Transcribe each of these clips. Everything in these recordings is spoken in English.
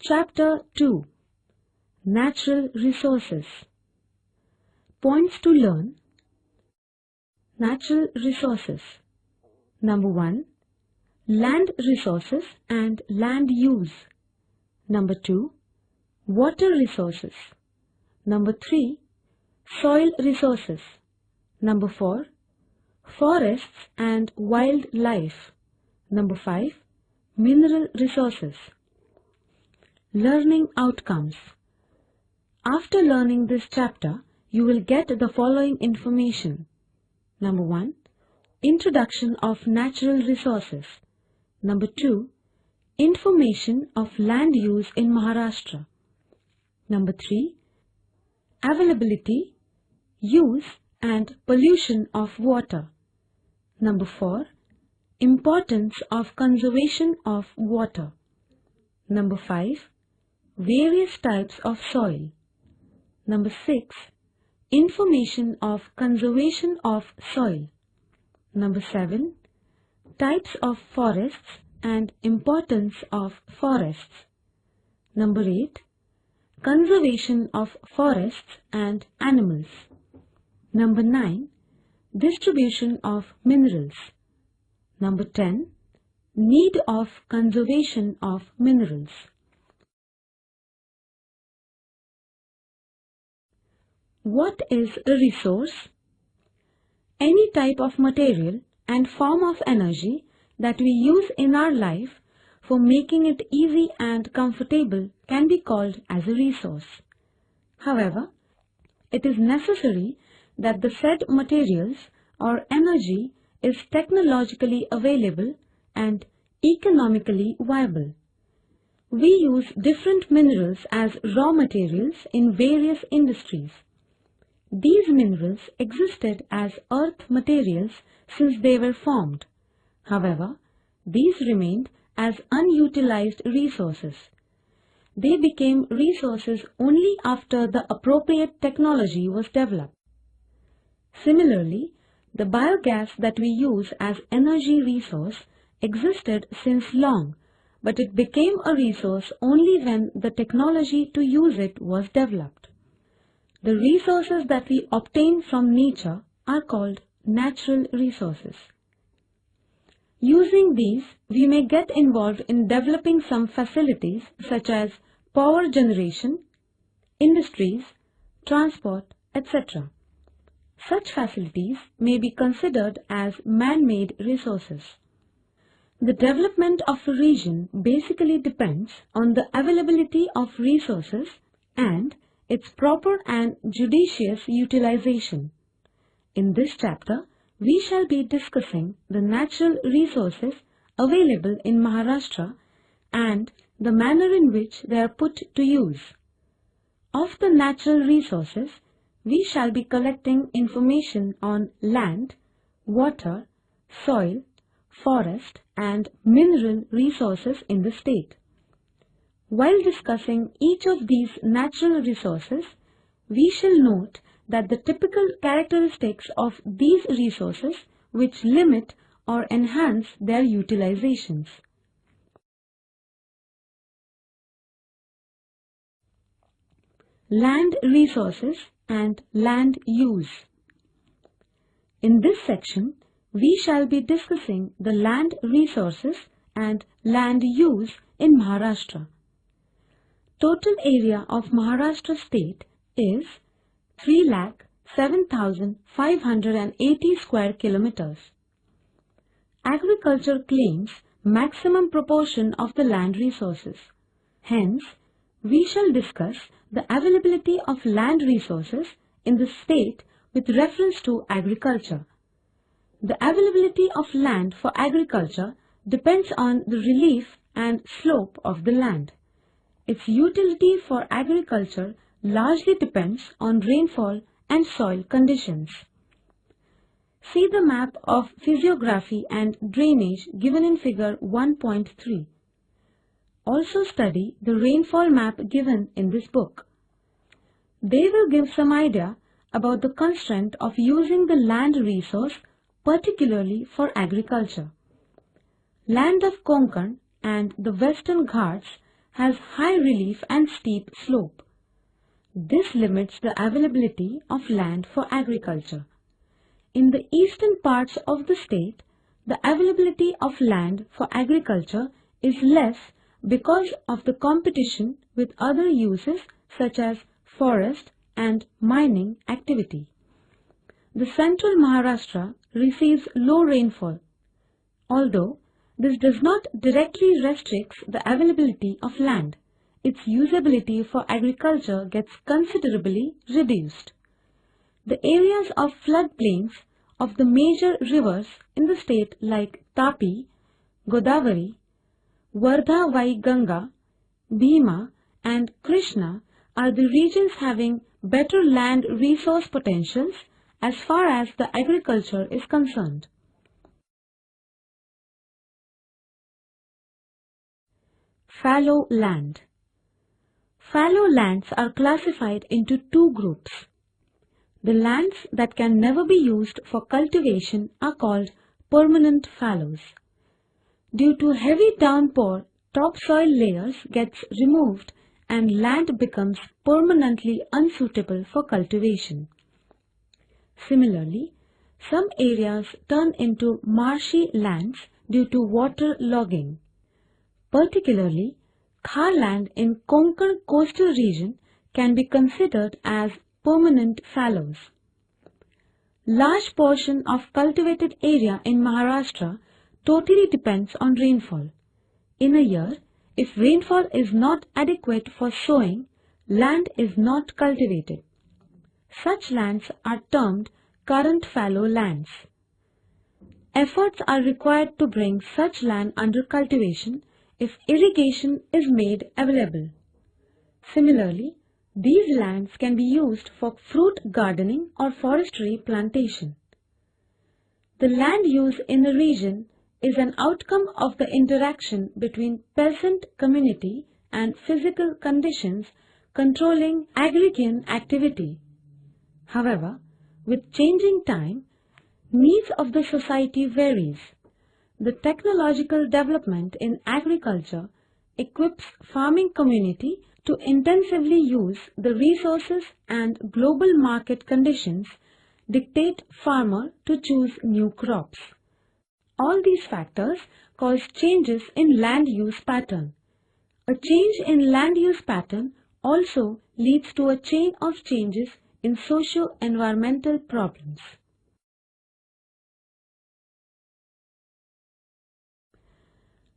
Chapter 2. Natural Resources. Points to learn. Natural resources. Number 1. Land resources and land use. Number 2. Water resources. Number 3. Soil resources. Number 4. Forests and wildlife. Number 5. Mineral resources. Learning outcomes. After learning this chapter, you will get the following information. Number 1. Introduction of natural resources. Number 2. Information of land use in Maharashtra. Number 3. Availability, use and pollution of water. Number 4. Importance of conservation of water. Number 5. Various types of soil. Number 6. Information of conservation of soil. Number 7. Types of forests and importance of forests. Number 8. Conservation of forests and animals. Number 9. Distribution of minerals. Number 10. Need of conservation of minerals. What is a resource? Any type of material and form of energy that we use in our life for making it easy and comfortable can be called as a resource. However, it is necessary that the said materials or energy is technologically available and economically viable. We use different minerals as raw materials in various industries. These minerals existed as earth materials since they were formed. However, these remained as unutilized resources. They became resources only after the appropriate technology was developed. Similarly, the biogas that we use as energy resource existed since long, but it became a resource only when the technology to use it was developed. The resources that we obtain from nature are called natural resources. Using these, we may get involved in developing some facilities such as power generation, industries, transport, etc. Such facilities may be considered as man-made resources. The development of a region basically depends on the availability of resources and its proper and judicious utilization. In this chapter, we shall be discussing the natural resources available in Maharashtra and the manner in which they are put to use. Of the natural resources, we shall be collecting information on land, water, soil, forest and mineral resources in the state. While discussing each of these natural resources, we shall note that the typical characteristics of these resources which limit or enhance their utilizations. Land resources and land use. In this section, we shall be discussing the land resources and land use in Maharashtra. Total area of Maharashtra state is 3,07,580 square kilometers. Agriculture claims maximum proportion of the land resources. Hence, we shall discuss the availability of land resources in the state with reference to agriculture. The availability of land for agriculture depends on the relief and slope of the land. Its utility for agriculture largely depends on rainfall and soil conditions. See the map of physiography and drainage given in figure 1.3. Also study the rainfall map given in this book. They will give some idea about the constraint of using the land resource particularly for agriculture. Land of Konkan and the Western Ghats has high relief and steep slope. This limits the availability of land for agriculture. In the eastern parts of the state, the availability of land for agriculture is less because of the competition with other uses such as forest and mining activity. The central Maharashtra receives low rainfall. Although this does not directly restrict the availability of land, its usability for agriculture gets considerably reduced. The areas of floodplains of the major rivers in the state like Tapi, Godavari, Vardha-Vai-Ganga, Bhima and Krishna are the regions having better land resource potentials as far as the agriculture is concerned. Fallow land. Fallow lands are classified into two groups. The lands that can never be used for cultivation are called permanent fallows. Due to heavy downpour, topsoil layers gets removed and land becomes permanently unsuitable for cultivation. Similarly, some areas turn into marshy lands due to water logging. Particularly, Khar land in Konkan coastal region can be considered as permanent fallows. Large portion of cultivated area in Maharashtra totally depends on rainfall. In a year, if rainfall is not adequate for sowing, land is not cultivated. Such lands are termed current fallow lands. Efforts are required to bring such land under cultivation if irrigation is made available. Similarly, these lands can be used for fruit gardening or forestry plantation. The land use in a region is an outcome of the interaction between peasant community and physical conditions controlling agrarian activity. However, with changing time, needs of the society varies. The technological development in agriculture equips farming community to intensively use the resources, and global market conditions dictate farmer to choose new crops. All these factors cause changes in land use pattern. A change in land use pattern also leads to a chain of changes in socio-environmental problems.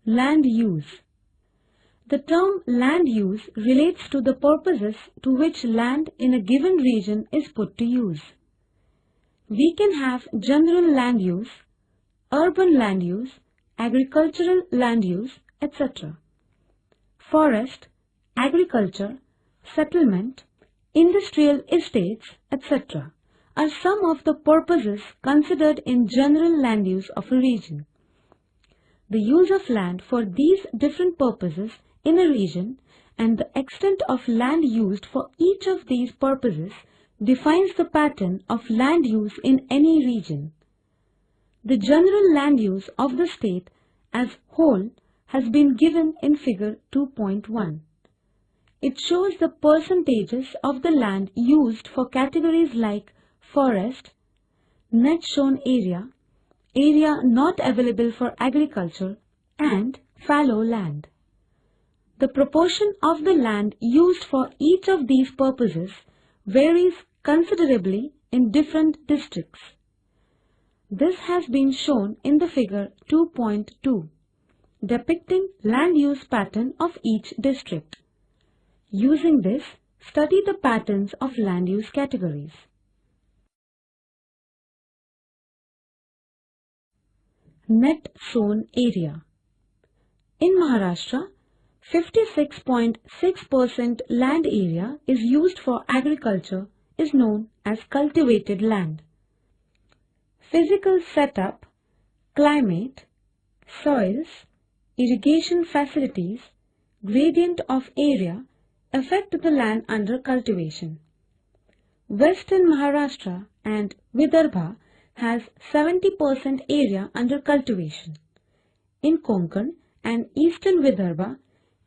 Land use. The term land use relates to the purposes to which land in a given region is put to use. We can have general land use, urban land use, agricultural land use, etc. Forest, agriculture, settlement, industrial estates, etc. are some of the purposes considered in general land use of a region. The use of land for these different purposes in a region and the extent of land used for each of these purposes defines the pattern of land use in any region. The general land use of the state as whole has been given in figure 2.1. It shows the percentages of the land used for categories like forest, net sown area, area not available for agriculture, and fallow land. The proportion of the land used for each of these purposes varies considerably in different districts. This has been shown in the figure 2.2, depicting land use pattern of each district. Using this, study the patterns of land use categories. Net sown area. In Maharashtra, 56.6% land area is used for agriculture is known as cultivated land. Physical setup, climate, soils, irrigation facilities, gradient of area affect the land under cultivation. Western Maharashtra and Vidarbha has 70% area under cultivation. In Konkan and Eastern Vidarbha,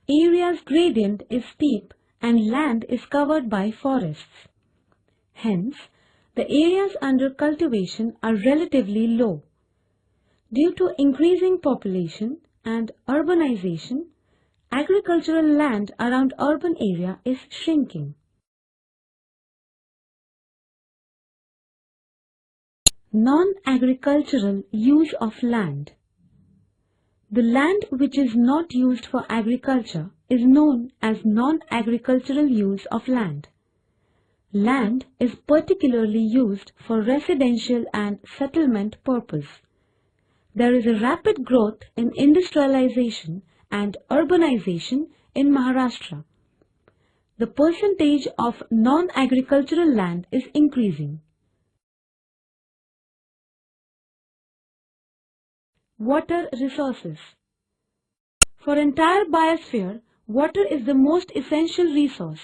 area's gradient is steep and land is covered by forests. Hence, the areas under cultivation are relatively low. Due to increasing population and urbanization, agricultural land around urban area is shrinking. Non-agricultural use of land. The land which is not used for agriculture is known as non-agricultural use of land. Land is particularly used for residential and settlement purpose. There is a rapid growth in industrialization and urbanization in Maharashtra. The percentage of non-agricultural land is increasing. Water resources. For entire biosphere, water is the most essential resource.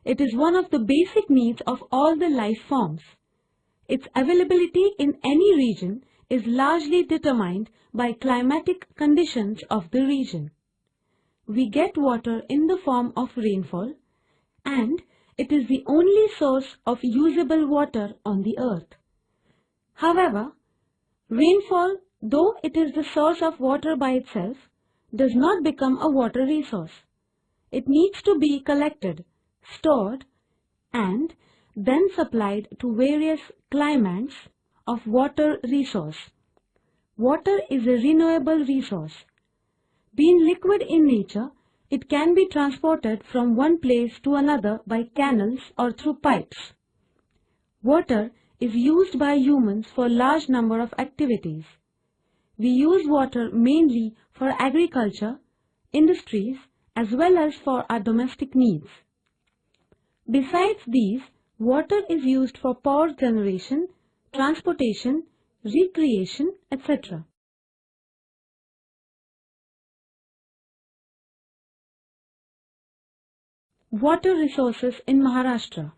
It is one of the basic needs of all the life forms. Its availability in any region is largely determined by climatic conditions of the region. We get water in the form of rainfall, and it is the only source of usable water on the earth. However, rainfall, though it is the source of water by itself, does not become a water resource. It needs to be collected, stored, and then supplied to various claimants of water resource. Water is a renewable resource. Being liquid in nature, it can be transported from one place to another by canals or through pipes. Water is used by humans for a large number of activities. We use water mainly for agriculture, industries, as well as for our domestic needs. Besides these, water is used for power generation, transportation, recreation, etc. Water resources in Maharashtra.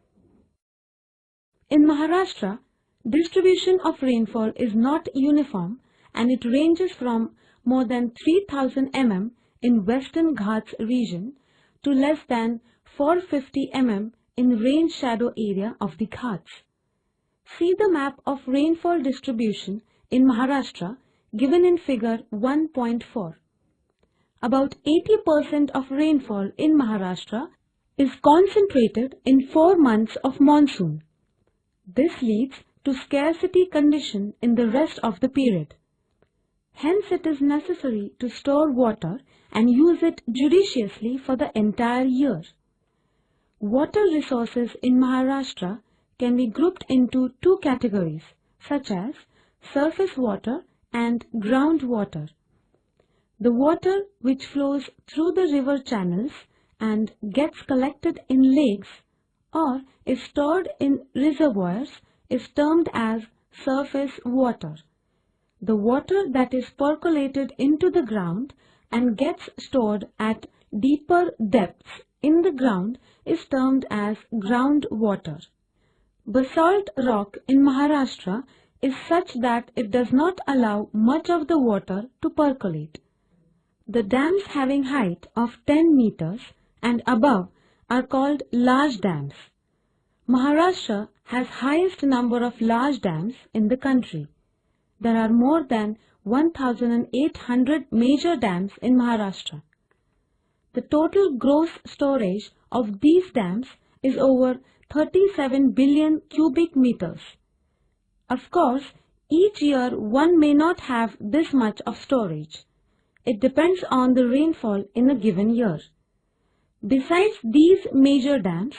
In Maharashtra, distribution of rainfall is not uniform and it ranges from more than 3000 mm in Western Ghats region to less than 450 mm in rain shadow area of the Ghats. See the map of rainfall distribution in Maharashtra given in figure 1.4. About 80% of rainfall in Maharashtra is concentrated in 4 months of monsoon. This leads to scarcity condition in the rest of the period. Hence, it is necessary to store water and use it judiciously for the entire year. Water resources in Maharashtra can be grouped into 2 categories, such as surface water and groundwater. The water which flows through the river channels and gets collected in lakes or is stored in reservoirs is termed as surface water. The water that is percolated into the ground and gets stored at deeper depths in the ground is termed as groundwater. Basalt rock in Maharashtra is such that it does not allow much of the water to percolate. The dams having height of 10 meters and above are called large dams. Maharashtra has highest number of large dams in the country. There are more than 1,800 major dams in Maharashtra. The total gross storage of these dams is over 37 billion cubic meters. Of course, each year one may not have this much of storage. It depends on the rainfall in a given year. Besides these major dams,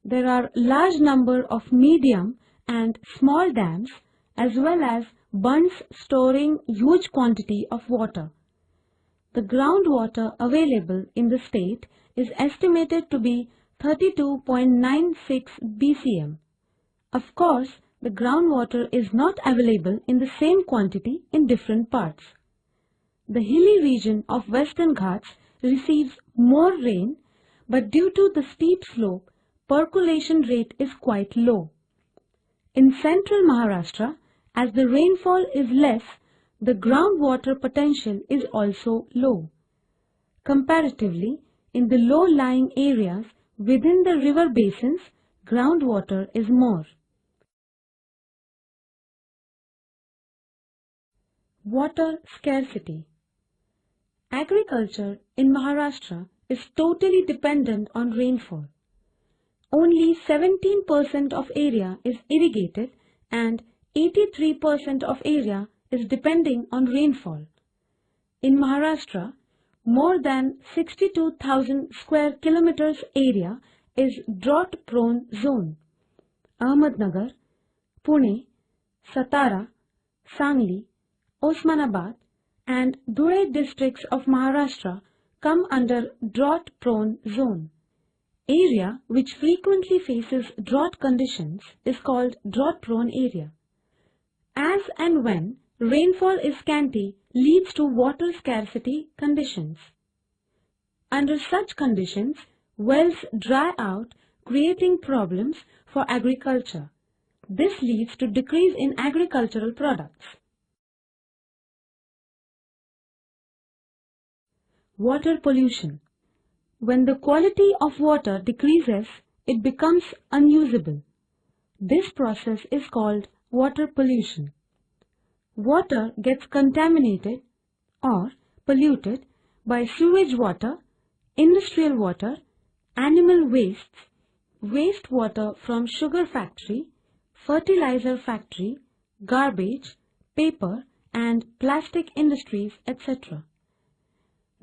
there are large number of medium and small dams as well as bunds storing huge quantity of water. The groundwater available in the state is estimated to be 32.96 BCM. Of course, the groundwater is not available in the same quantity in different parts. The hilly region of Western Ghats receives more rain, but due to the steep slope, percolation rate is quite low. In central Maharashtra, as the rainfall is less, the groundwater potential is also low. Comparatively, in the low-lying areas within the river basins, groundwater is more. Water scarcity. Agriculture in Maharashtra is totally dependent on rainfall. Only 17% of area is irrigated and 83% of area is depending on rainfall. In Maharashtra, more than 62,000 square kilometers area is drought-prone zone. Ahmednagar, Pune, Satara, Sangli, Osmanabad and Dhule districts of Maharashtra come under drought-prone zone. Area which frequently faces drought conditions is called drought-prone area. As and when rainfall is scanty leads to water scarcity conditions. Under such conditions, wells dry out, creating problems for agriculture. This leads to decrease in agricultural products. Water pollution. When the quality of water decreases, it becomes unusable. This process is called water pollution. Water gets contaminated or polluted by sewage water, industrial water, animal wastes, wastewater from sugar factory, fertilizer factory, garbage, paper and plastic industries, etc.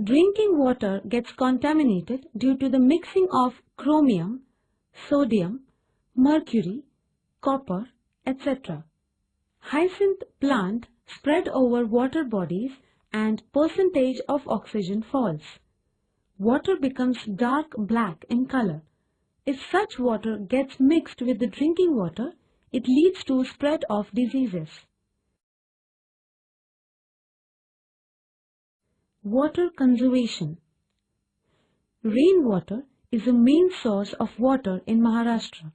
Drinking water gets contaminated due to the mixing of chromium, sodium, mercury, copper, etc. Hyacinth plant spread over water bodies and percentage of oxygen falls. Water becomes dark black in color. If such water gets mixed with the drinking water, it leads to spread of diseases. Water conservation. Rainwater is the main source of water in Maharashtra.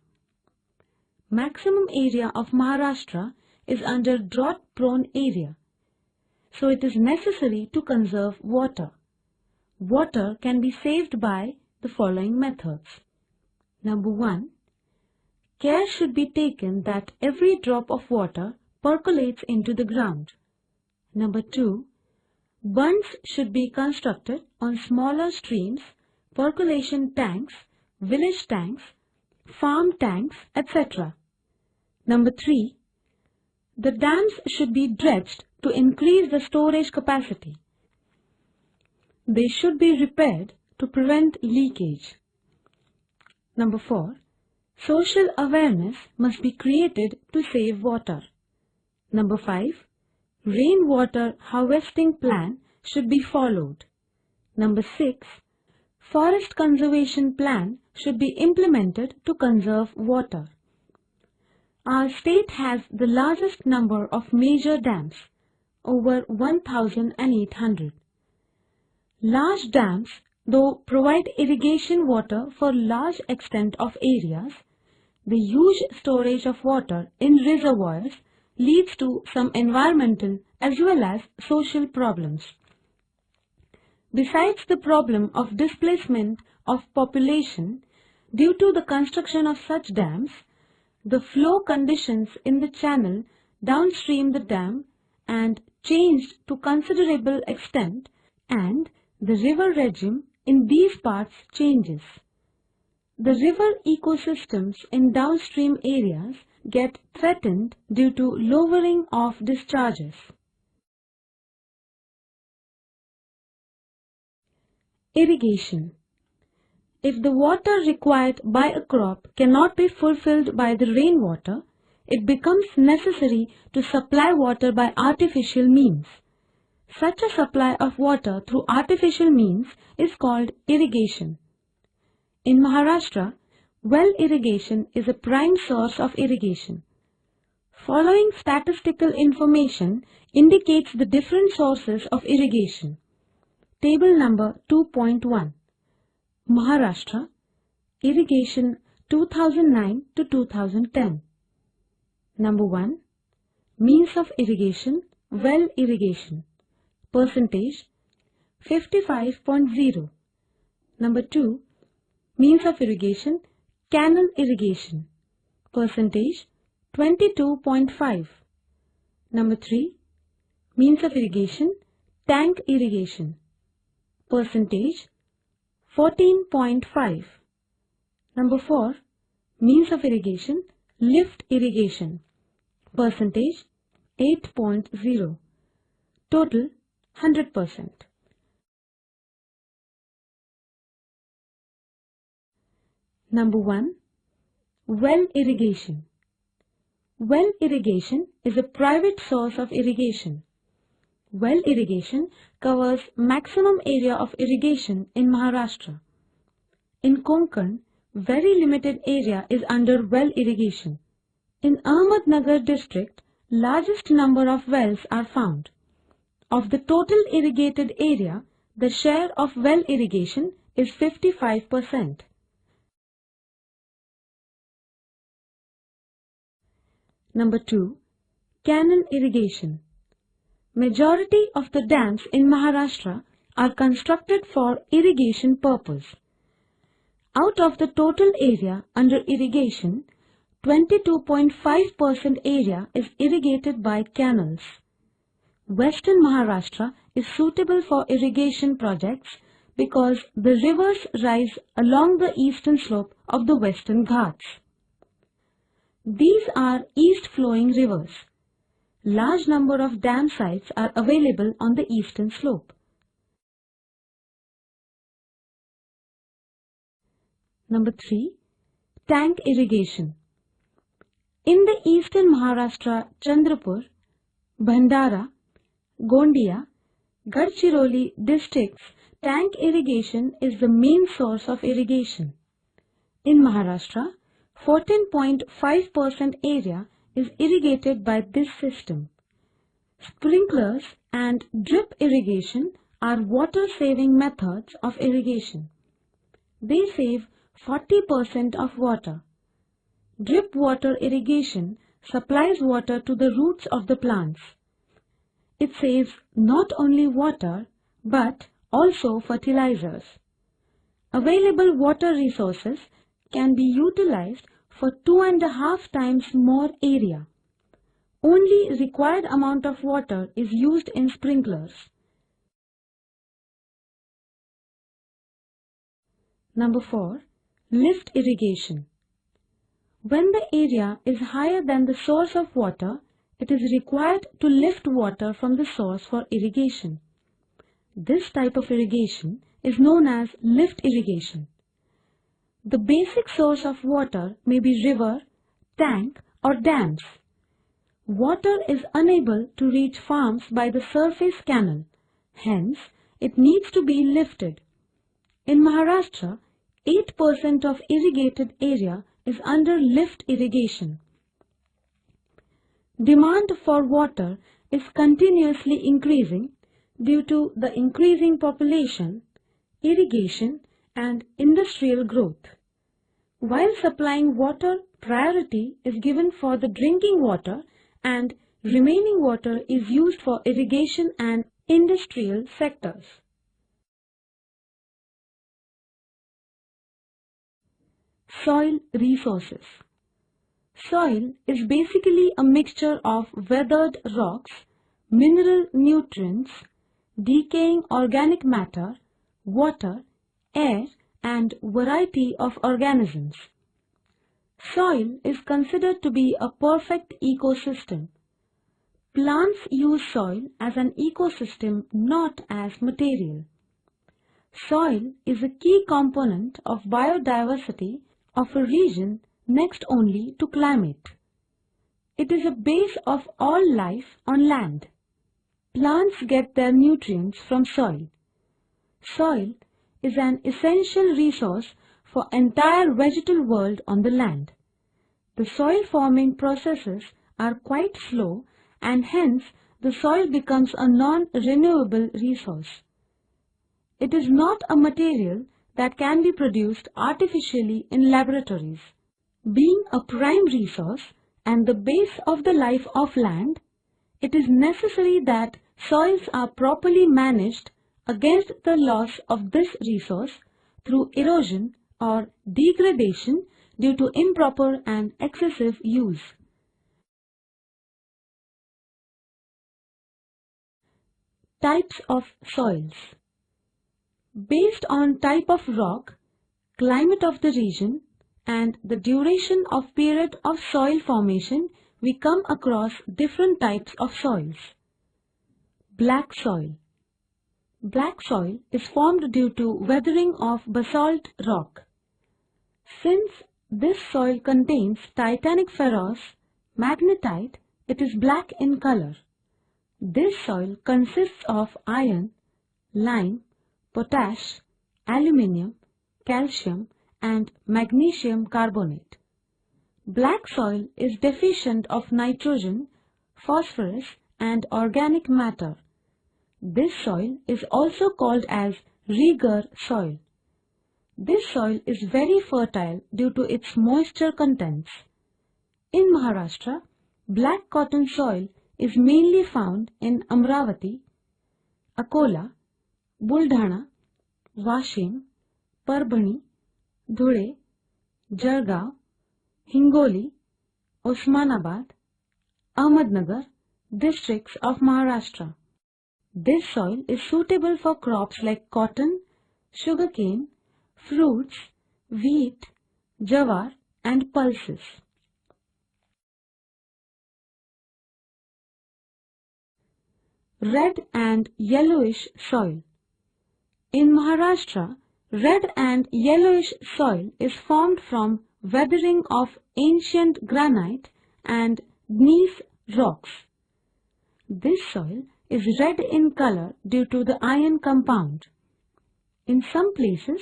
Maximum area of Maharashtra is under drought-prone area, so it is necessary to conserve water. Water can be saved by the following methods. Number 1. Care should be taken that every drop of water percolates into the ground. Number 2. Bunds should be constructed on smaller streams, percolation tanks, village tanks, farm tanks, etc. Number 3. The dams should be dredged to increase the storage capacity. They should be repaired to prevent leakage. Number 4. Social awareness must be created to save water. Number 5. Rainwater harvesting plan should be followed. Number 6. Forest conservation plan should be implemented to conserve water. Our state has the largest number of major dams, over 1,800. Large dams, though provide irrigation water for large extent of areas, the huge storage of water in reservoirs leads to some environmental as well as social problems. Besides the problem of displacement of population due to the construction of such dams, the flow conditions in the channel downstream the dam and changed to considerable extent, and the river regime in these parts changes. The river ecosystems in downstream areas get threatened due to lowering of discharges. Irrigation. If the water required by a crop cannot be fulfilled by the rainwater, it becomes necessary to supply water by artificial means. Such a supply of water through artificial means is called irrigation. In Maharashtra, well irrigation is a prime source of irrigation. Following statistical information indicates the different sources of irrigation. Table number 2.1. Maharashtra, irrigation 2009 to 2010. Number 1. Means of irrigation, well irrigation. Percentage 55.0. Number 2, means of irrigation, canal irrigation, percentage 22.5. Number 3, means of irrigation, tank irrigation, percentage 14.5. Number 4, means of irrigation, lift irrigation, percentage 8.0. Total 100%. Number 1, well irrigation. Well irrigation is a private source of irrigation. Well irrigation covers maximum area of irrigation in Maharashtra. In Konkan, very limited area is under well irrigation. In Ahmednagar district, largest number of wells are found. Of the total irrigated area, the share of well irrigation is 55%. Number 2, canal irrigation. Majority of the dams in Maharashtra are constructed for irrigation purpose. Out of the total area under irrigation, 22.5% area is irrigated by canals. Western Maharashtra is suitable for irrigation projects because the rivers rise along the eastern slope of the Western Ghats. These are east-flowing rivers. Large number of dam sites are available on the eastern slope. Number 3, tank irrigation. In the eastern Maharashtra, Chandrapur, Bhandara, Gondia, Gadchiroli districts, tank irrigation is the main source of irrigation. In Maharashtra, 14.5% area is irrigated by this system. Sprinklers and drip irrigation are water-saving methods of irrigation. They save 40% of water. Drip water irrigation supplies water to the roots of the plants. It saves not only water but also fertilizers. Available water resources can be utilized for 2.5 times more area. Only required amount of water is used in sprinklers. Number 4, lift irrigation. When the area is higher than the source of water, it is required to lift water from the source for irrigation. This type of irrigation is known as lift irrigation. The basic source of water may be river, tank or dams. Water is unable to reach farms by the surface canal, hence it needs to be lifted. In Maharashtra, 8% of irrigated area is under lift irrigation. Demand for water is continuously increasing due to the increasing population, irrigation and industrial growth. While supplying water, priority is given for the drinking water and remaining water is used for irrigation and industrial sectors. Soil resources. Soil is basically a mixture of weathered rocks, mineral nutrients, decaying organic matter, water, air, and variety of organisms. Soil is considered to be a perfect ecosystem. Plants use soil as an ecosystem, not as material. Soil is a key component of biodiversity of a region next only to climate. It is a base of all life on land. Plants get their nutrients from soil. Soil is an essential resource for entire vegetal world on the land. The soil forming processes are quite slow and hence the soil becomes a non-renewable resource. It is not a material that can be produced artificially in laboratories. Being a prime resource and the base of the life of land, it is necessary that soils are properly managed against the loss of this resource through erosion or degradation due to improper and excessive use. Types of soils. Based on type of rock, climate of the region, and the duration of period of soil formation, we come across different types of soils. Black soil. Black soil is formed due to weathering of basalt rock. Since this soil contains titanic ferrous magnetite, it is black in color. This soil consists of iron, lime, potash, aluminium, calcium, and magnesium carbonate. Black soil is deficient of nitrogen, phosphorus, and organic matter. This soil is also called as Reger soil. This soil is very fertile due to its moisture contents. In Maharashtra, black cotton soil is mainly found in Amravati, Akola, Buldhana, Washim, Parbhani, Dhule, Jalgaon, Hingoli, Osmanabad, Ahmednagar districts of Maharashtra. This soil is suitable for crops like cotton, sugarcane, fruits, wheat, jawar, and pulses. Red and yellowish soil. In Maharashtra, red and yellowish soil is formed from weathering of ancient granite and gneiss rocks. This soil is red in color due to the iron compound. In some places,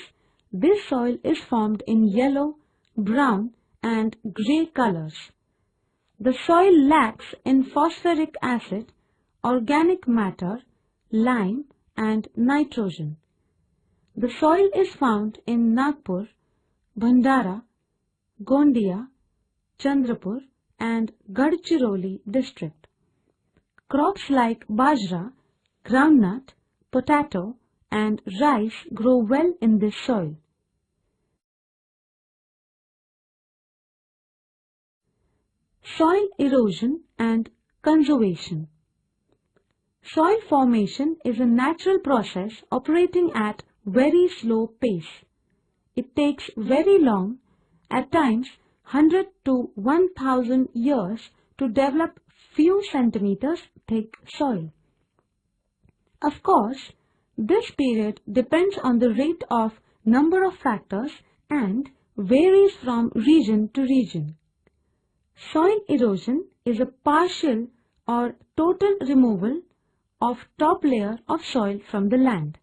this soil is formed in yellow, brown, and grey colors. The soil lacks in phosphoric acid, organic matter, lime, and nitrogen. The soil is found in Nagpur, Bhandara, Gondia, Chandrapur, and Gadchiroli district. Crops like bajra, groundnut, potato, and rice grow well in this soil. Soil erosion and conservation. Soil formation is a natural process operating at very slow pace. It takes very long, at times 100 to 1000 years, to develop few centimeters thick soil. Of course, this period depends on the rate of number of factors and varies from region to region. Soil erosion is a partial or total removal of top layer of soil from the land.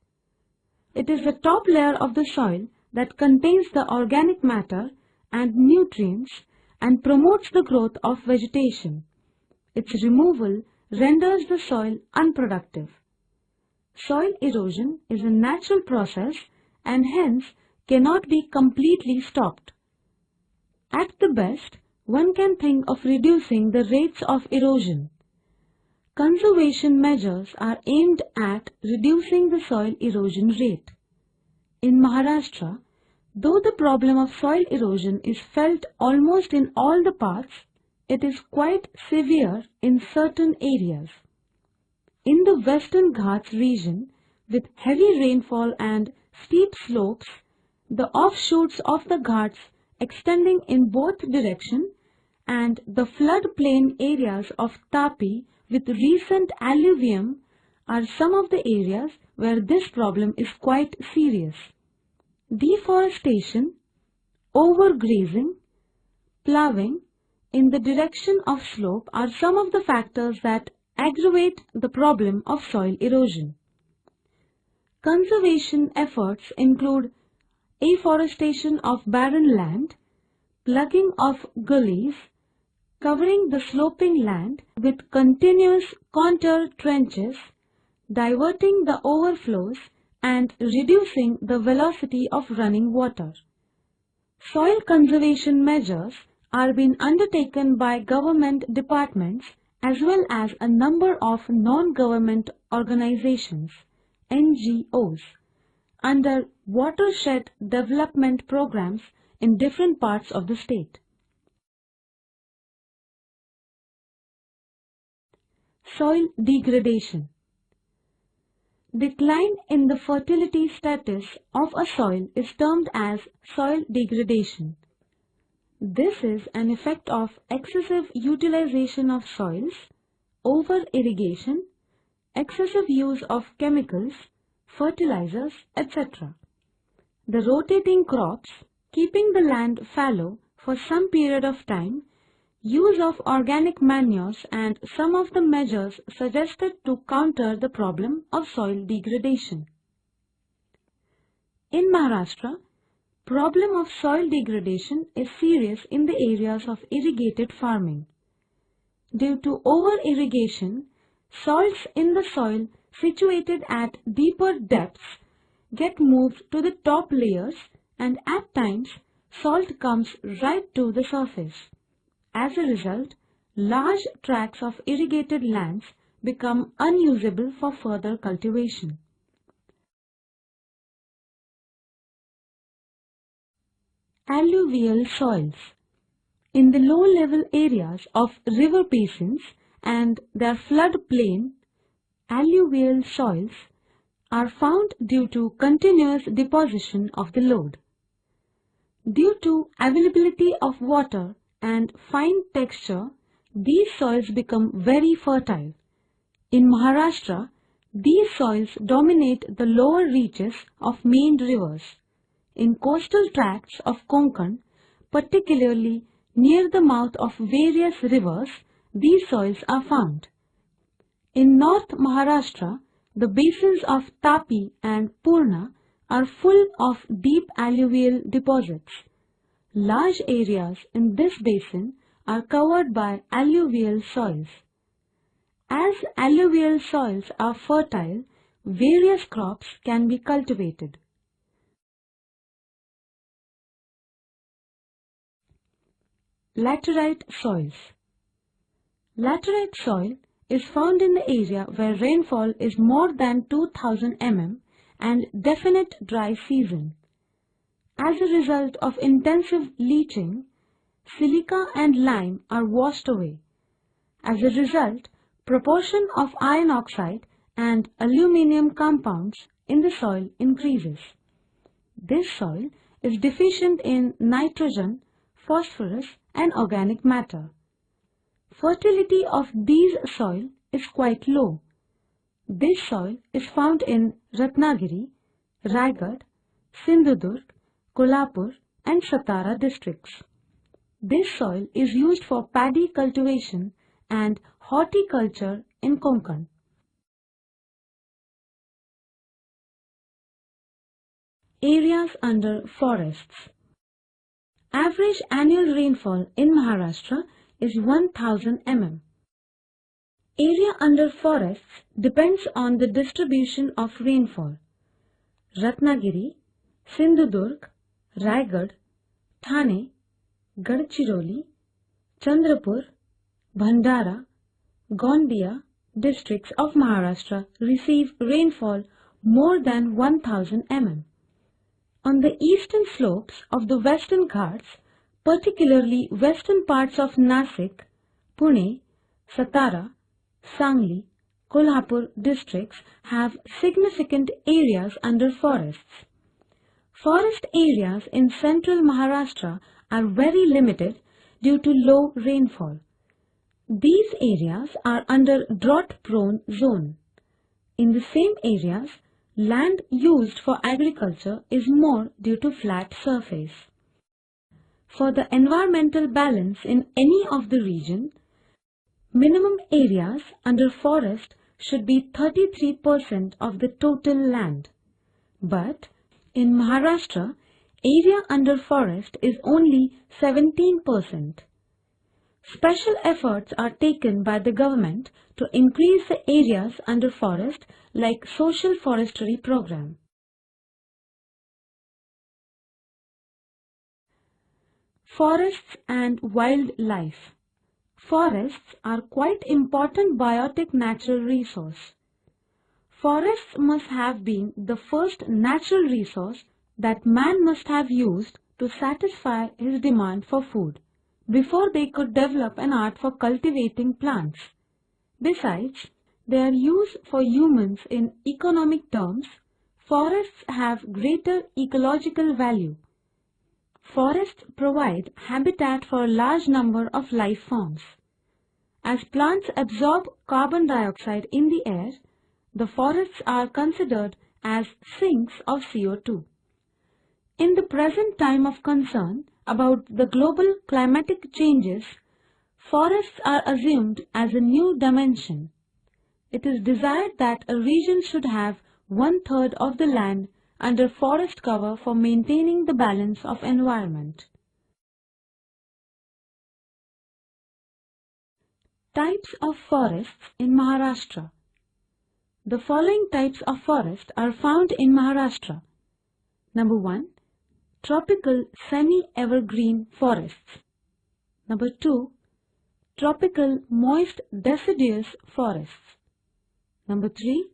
It is the top layer of the soil that contains the organic matter and nutrients and promotes the growth of vegetation. Its removal renders the soil unproductive. Soil erosion is a natural process and hence cannot be completely stopped. At the best, one can think of reducing the rates of erosion. Conservation measures are aimed at reducing the soil erosion rate. In Maharashtra, though the problem of soil erosion is felt almost in all the parts, it is quite severe in certain areas. In the Western Ghats region, with heavy rainfall and steep slopes, the offshoots of the Ghats extending in both directions, and the floodplain areas of Tapi with recent alluvium are some of the areas where this problem is quite serious. Deforestation, overgrazing, ploughing in the direction of slope are some of the factors that aggravate the problem of soil erosion. Conservation efforts include afforestation of barren land, plugging of gullies, covering the sloping land with continuous contour trenches, diverting the overflows, and reducing the velocity of running water. Soil conservation measures are being undertaken by government departments as well as a number of non-government organizations, NGOs, under watershed development programs in different parts of the state. Soil degradation. Decline in the fertility status of a soil is termed as soil degradation. This is an effect of excessive utilization of soils, over-irrigation, excessive use of chemicals, fertilizers, etc. The rotating crops, keeping the land fallow for some period of time, use of organic manures and some of the measures suggested to counter the problem of soil degradation. In Maharashtra, problem of soil degradation is serious in the areas of irrigated farming. Due to over-irrigation, salts in the soil situated at deeper depths get moved to the top layers, and at times salt comes right to the surface. As a result, large tracts of irrigated lands become unusable for further cultivation. Alluvial soils. In the low-level areas of river basins and their floodplain, alluvial soils are found due to continuous deposition of the load. Due to availability of water and fine texture, these soils become very fertile. In Maharashtra, these soils dominate the lower reaches of main rivers. In coastal tracts of Konkan, particularly near the mouth of various rivers, these soils are found. In North Maharashtra, the basins of Tapi and Purna are full of deep alluvial deposits. Large areas in this basin are covered by alluvial soils. As alluvial soils are fertile, various crops can be cultivated. Laterite soils. Laterite soil is found in the area where rainfall is more than 2000 mm and definite dry season. As a result of intensive leaching, silica and lime are washed away. As a result, proportion of iron oxide and aluminium compounds in the soil increases. This soil is deficient in nitrogen, phosphorus and organic matter. Fertility of these soil is quite low. This soil is found in Ratnagiri, Raigad, Sindhudurg, Kolhapur and Satara districts. This soil is used for paddy cultivation and horticulture in Konkan. Areas under forests. Average annual rainfall in Maharashtra is 1000 mm. Area under forests depends on the distribution of rainfall. Ratnagiri, Sindhudurg, Raigad, Thane, Gadchiroli, Chandrapur, Bhandara, Gondia districts of Maharashtra receive rainfall more than 1000 mm. On the eastern slopes of the Western Ghats, particularly western parts of Nasik, Pune, Satara, Sangli, Kolhapur districts have significant areas under forests. Forest areas in central Maharashtra are very limited due to low rainfall. These areas are under drought-prone zone. In the same areas, land used for agriculture is more due to flat surface. For the environmental balance in any of the region, minimum areas under forest should be 33% of the total land. But in Maharashtra, area under forest is only 17%. Special efforts are taken by the government to increase the areas under forest like social forestry program. Forests and wildlife. Forests are quite important biotic natural resource. Forests must have been the first natural resource that man must have used to satisfy his demand for food before they could develop an art for cultivating plants. Besides, their use for humans in economic terms, forests have greater ecological value. Forests provide habitat for a large number of life forms. As plants absorb carbon dioxide in the air, the forests are considered as sinks of CO2. In the present time of concern about the global climatic changes, forests are assumed as a new dimension. It is desired that a region should have 1/3 of the land under forest cover for maintaining the balance of environment. Types of forests in Maharashtra. The following types of forest are found in Maharashtra. Number 1. Tropical semi-evergreen forests. Number 2. Tropical moist deciduous forests. Number 3.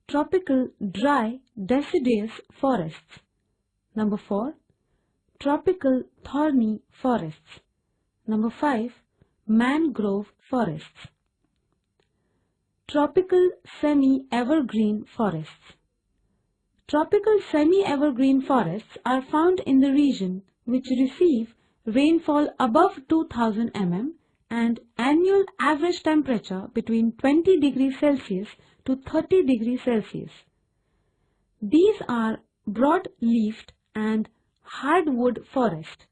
Tropical dry deciduous forests. Number 4. Tropical thorny forests. Number 5. Mangrove forests. Tropical semi-evergreen forests. Tropical semi-evergreen forests are found in the region which receive rainfall above 2000 mm and annual average temperature between 20 degrees Celsius to 30 degrees Celsius. These are broad-leafed and hardwood forest.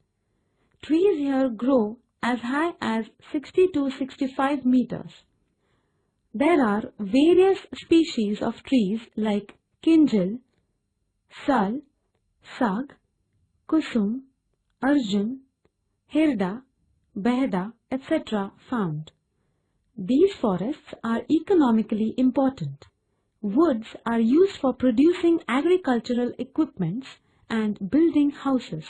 Trees here grow as high as 60 to 65 meters. There are various species of trees like kinjal, sal, sag, kusum, arjun, hirda, behda, etc. found. These forests are economically important. Woods are used for producing agricultural equipments and building houses.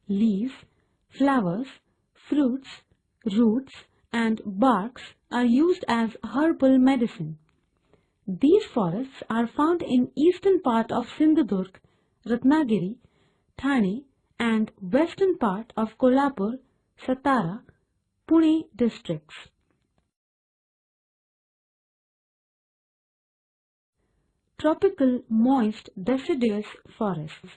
Leaves, flowers, fruits, roots, and barks are used as herbal medicine. These forests are found in eastern part of Sindhudurg, Ratnagiri, Thane, and western part of Kolhapur, Satara, Pune districts. Tropical moist deciduous forests.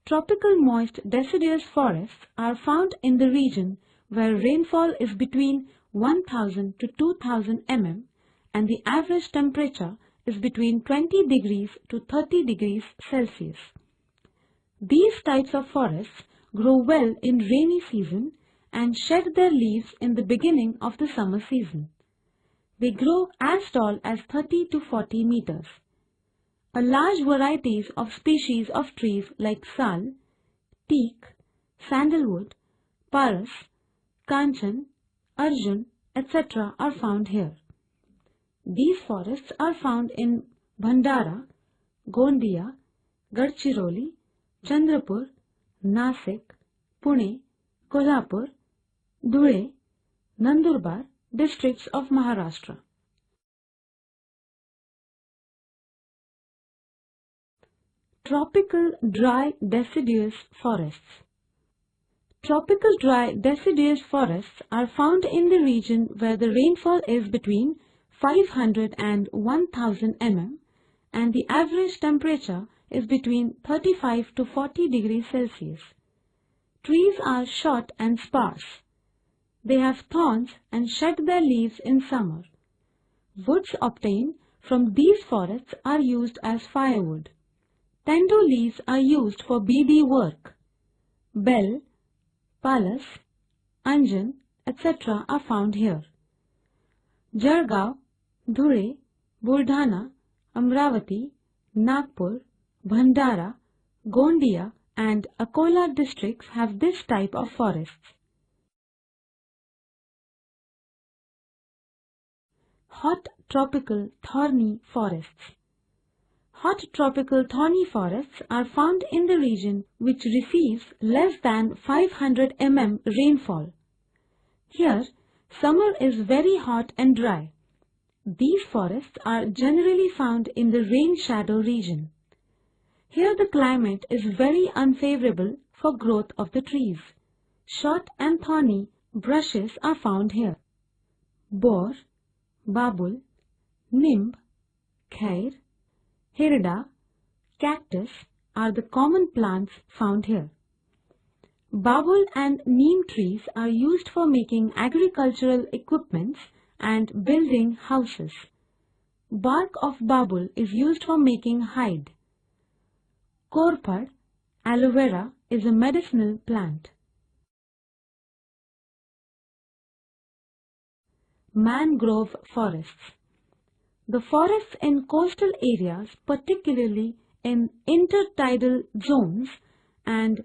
Tropical moist deciduous forests are found in the region where rainfall is between 1000 to 2000 mm and the average temperature is between 20 degrees to 30 degrees Celsius. These types of forests grow well in rainy season and shed their leaves in the beginning of the summer season. They grow as tall as 30 to 40 meters. A large varieties of species of trees like sal, teak, sandalwood, paras, kanchan, arjun, etc. are found here. These forests are found in Bhandara, Gondia, Gadchiroli, Chandrapur, Nasik, Pune, Kolhapur, Dhule, Nandurbar districts of Maharashtra. Tropical dry deciduous forests. Tropical dry deciduous forests are found in the region where the rainfall is between 500 and 1000 mm and the average temperature is between 35 to 40 degrees Celsius. Trees are short and sparse. They have thorns and shed their leaves in summer. Woods obtained from these forests are used as firewood. Tendo leaves are used for beadi work. Bell, palas, anjan, etc. are found here. Jargaon, Dhule, Buldhana, Amravati, Nagpur, Bhandara, Gondia and Akola districts have this type of forests. Hot tropical thorny forests. Hot tropical thorny forests are found in the region which receives less than 500 mm rainfall. Here, summer is very hot and dry. These forests are generally found in the rain shadow region. Here the climate is very unfavorable for growth of the trees. Short and thorny brushes are found here. Bor, babul, nimb, khair, hirda, cactus are the common plants found here. Babul and neem trees are used for making agricultural equipments and building houses. Bark of babul is used for making hide. Korpad, aloe vera, is a medicinal plant. Mangrove forests. The forests in coastal areas, particularly in intertidal zones and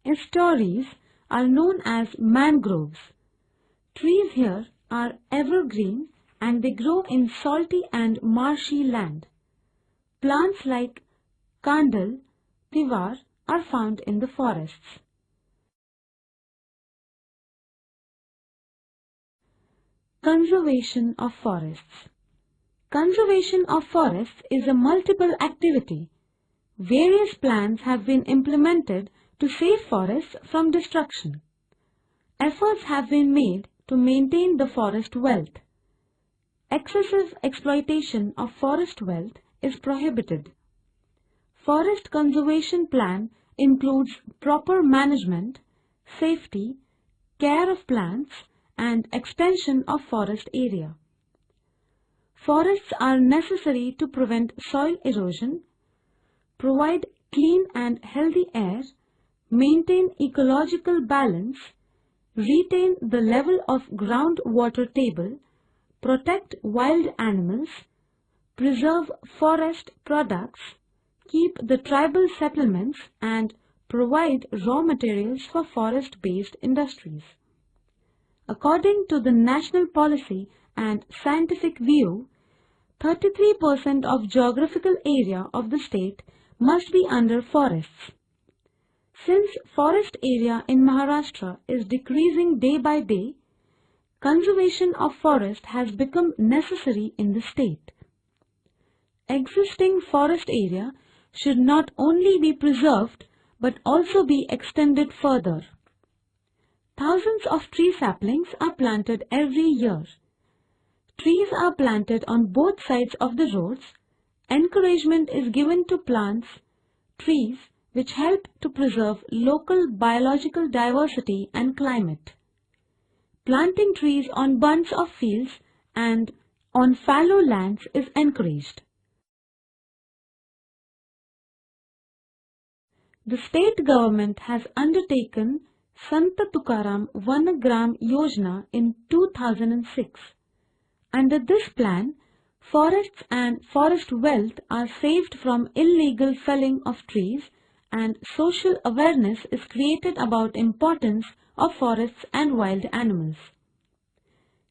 estuaries, are known as mangroves. Trees here are evergreen and they grow in salty and marshy land. Plants like kandal, tiwar are found in the forests. Conservation of forests. Conservation of forests is a multiple activity. Various plans have been implemented to save forests from destruction. Efforts have been made to maintain the forest wealth. Excessive exploitation of forest wealth is prohibited. Forest conservation plan includes proper management, safety, care of plants, and extension of forest area. Forests are necessary to prevent soil erosion, provide clean and healthy air, maintain ecological balance, retain the level of groundwater table, protect wild animals, preserve forest products, keep the tribal settlements, and provide raw materials for forest-based industries. According to the national policy and scientific view, 33% of geographical area of the state must be under forests. Since forest area in Maharashtra is decreasing day by day, conservation of forest has become necessary in the state. Existing forest area should not only be preserved but also be extended further. Thousands of tree saplings are planted every year. Trees are planted on both sides of the roads. Encouragement is given to plants, trees which help to preserve local biological diversity and climate. Planting trees on bunds of fields and on fallow lands is encouraged. The state government has undertaken Sant Tukaram Vanagram Yojana in 2006. Under this plan, forests and forest wealth are saved from illegal felling of trees and social awareness is created about importance of forests and wild animals.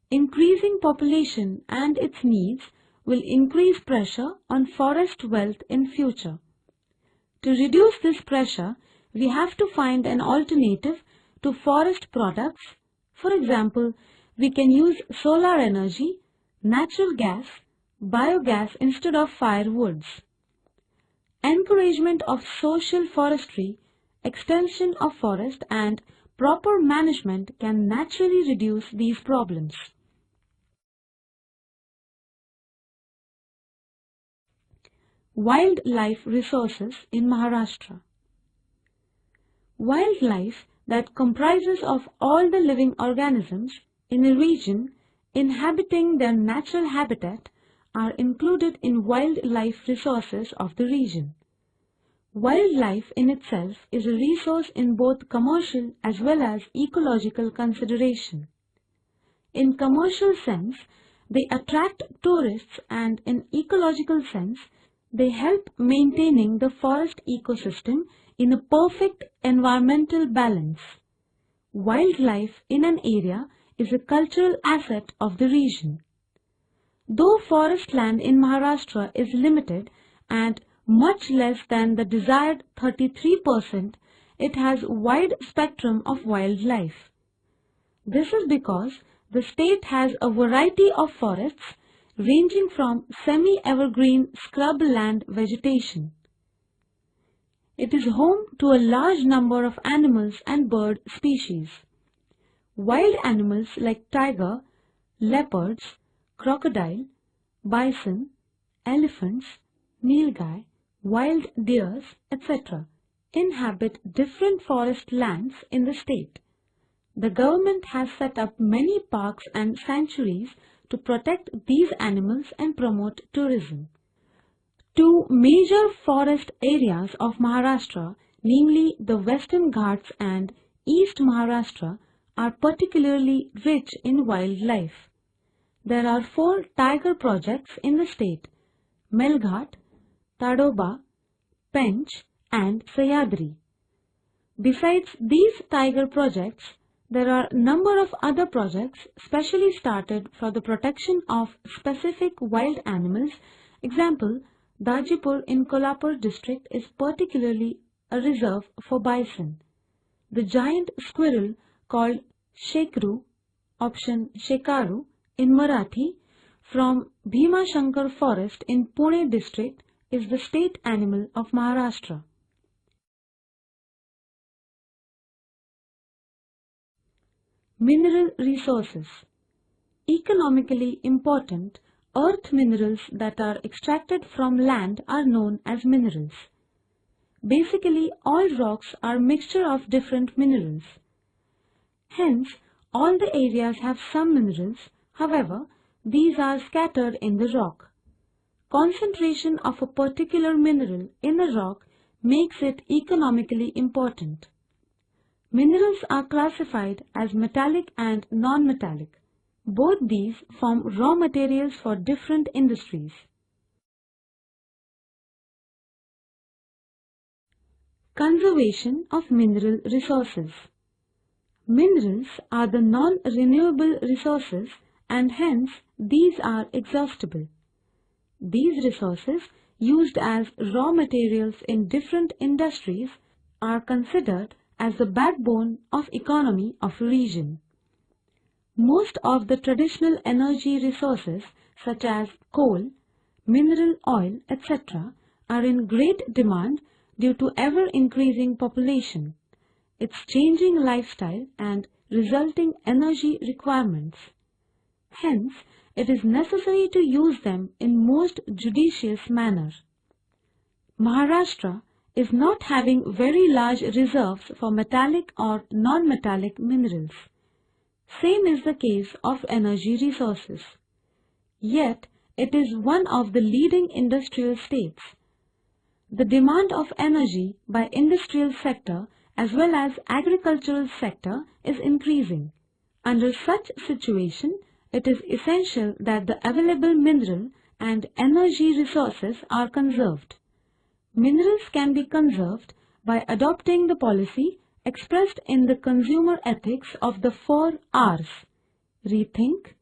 Increasing population and its needs will increase pressure on forest wealth in future. To reduce this pressure, we have to find an alternative to forest products. For example, we can use solar energy, natural gas, biogas instead of firewoods. Encouragement of social forestry, extension of forest and proper management can naturally reduce these problems. Wildlife resources in Maharashtra. Wildlife that comprises of all the living organisms in a region inhabiting their natural habitat are included in wildlife resources of the region. Wildlife in itself is a resource in both commercial as well as ecological consideration. In commercial sense, they attract tourists, and in ecological sense, they help maintaining the forest ecosystem in a perfect environmental balance. Wildlife in an area is a cultural asset of the region. Though forest land in Maharashtra is limited and much less than the desired 33%, it has wide spectrum of wildlife. This is because the state has a variety of forests ranging from semi-evergreen scrubland vegetation. It is home to a large number of animals and bird species. Wild animals like tiger, leopards, crocodile, bison, elephants, nilgai, wild deers, etc. inhabit different forest lands in the state. The government has set up many parks and sanctuaries to protect these animals and promote tourism. Two major forest areas of Maharashtra, namely the Western Ghats and East Maharashtra, are particularly rich in wildlife. There are 4 tiger projects in the state: Melghat, Tadoba, Pench and Sahyadri. Besides these tiger projects, there are a number of other projects specially started for the protection of specific wild animals. Example, Dajipur in Kolhapur district is particularly a reserve for bison. The giant squirrel called Shekru, option Shekaru in Marathi, from Bhima Shankar forest in Pune district is the state animal of Maharashtra. Mineral resources. Economically important, earth minerals that are extracted from land are known as minerals. Basically, all rocks are a mixture of different minerals. Hence, all the areas have some minerals, however, these are scattered in the rock. Concentration of a particular mineral in a rock makes it economically important. Minerals are classified as metallic and non-metallic. Both these form raw materials for different industries. Conservation of mineral resources. Minerals are the non-renewable resources and hence these are exhaustible. These resources used as raw materials in different industries are considered as the backbone of economy of a region. Most of the traditional energy resources such as coal, mineral oil, etc. are in great demand due to ever-increasing population, its changing lifestyle and resulting energy requirements. Hence, it is necessary to use them in most judicious manner. Maharashtra is not having very large reserves for metallic or non-metallic minerals. Same is the case of energy resources. Yet, it is one of the leading industrial states. The demand of energy by industrial sector as well as agricultural sector is increasing. Under such situation, it is essential that the available mineral and energy resources are conserved. Minerals can be conserved by adopting the policy expressed in the consumer ethics of the 4 R's: rethink,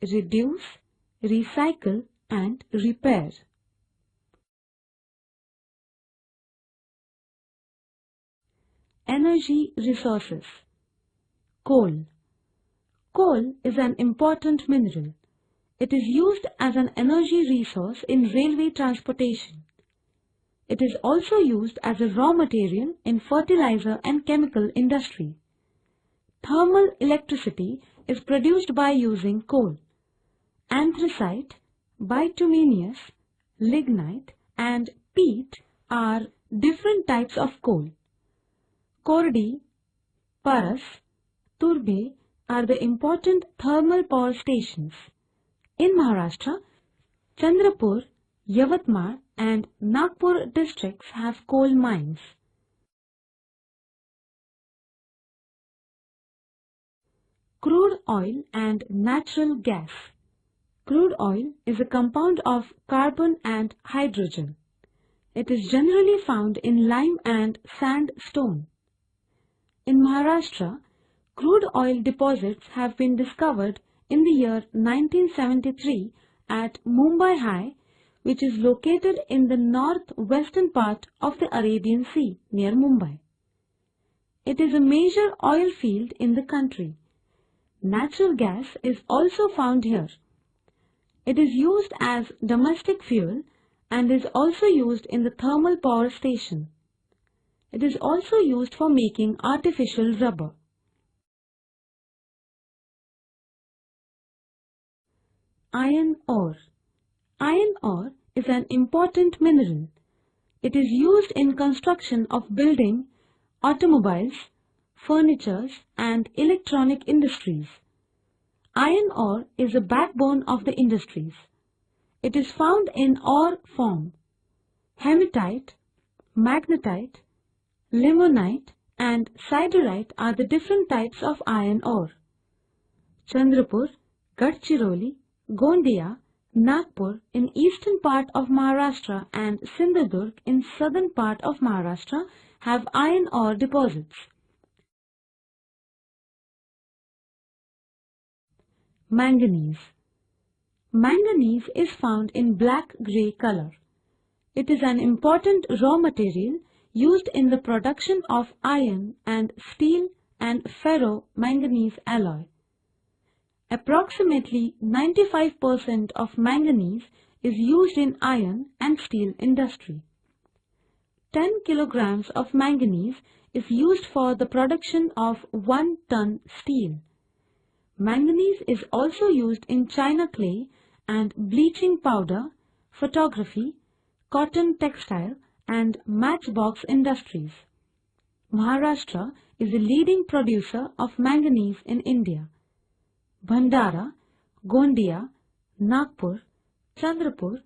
reduce, recycle and repair. Energy resources. Coal. Coal is an important mineral. It is used as an energy resource in railway transportation. It is also used as a raw material in fertilizer and chemical industry. Thermal electricity is produced by using coal. Anthracite, bituminous, lignite and peat are different types of coal. Kordi, Paras, Turbe are the important thermal power stations. In Maharashtra, Chandrapur, Yavatmal and Nagpur districts have coal mines. Crude oil and natural gas. Crude oil is a compound of carbon and hydrogen. It is generally found in lime and sandstone. In Maharashtra, crude oil deposits have been discovered in the year 1973 at Mumbai High, which is located in the northwestern part of the Arabian Sea near Mumbai. It is a major oil field in the country. Natural gas is also found here. It is used as domestic fuel and is also used in the thermal power station. It is also used for making artificial rubber. Iron ore. Iron ore is an important mineral. It is used in construction of building, automobiles, furniture and electronic industries. Iron ore is the backbone of the industries. It is found in ore form. Hematite, magnetite, limonite and siderite are the different types of iron ore. Chandrapur, Gadchiroli, Gondia, Nagpur in eastern part of Maharashtra and Sindhudurg in southern part of Maharashtra have iron ore deposits. Manganese. Manganese is found in black-grey color. It is an important raw material used in the production of iron and steel and ferro-manganese alloy. Approximately 95% of manganese is used in iron and steel industry. 10 kilograms of manganese is used for the production of 1 ton steel. Manganese is also used in china clay and bleaching powder, photography, cotton textile and matchbox industries. Maharashtra is the leading producer of manganese in India. Bhandara, Gondia, Nagpur, Chandrapur,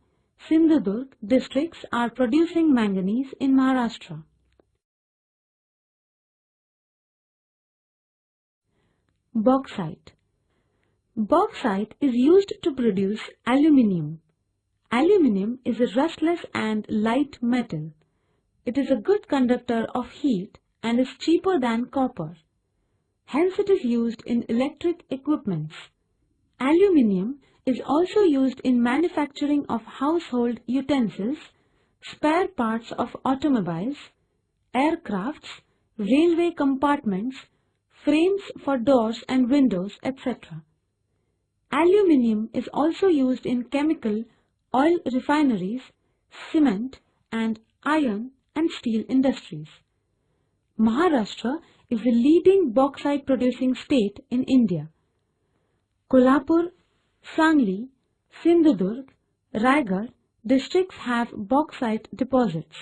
Sindhudurg districts are producing manganese in Maharashtra. Bauxite. Bauxite is used to produce aluminium. Aluminium is a rustless and light metal. It is a good conductor of heat and is cheaper than copper. Hence it is used in electric equipments. Aluminium is also used in manufacturing of household utensils, spare parts of automobiles, aircrafts, railway compartments, frames for doors and windows, etc. Aluminium is also used in chemical, oil refineries, cement and iron and steel industries. Maharashtra is the leading bauxite producing state in India. Kolhapur, Sangli, Sindhudurg, Raigad districts have bauxite deposits.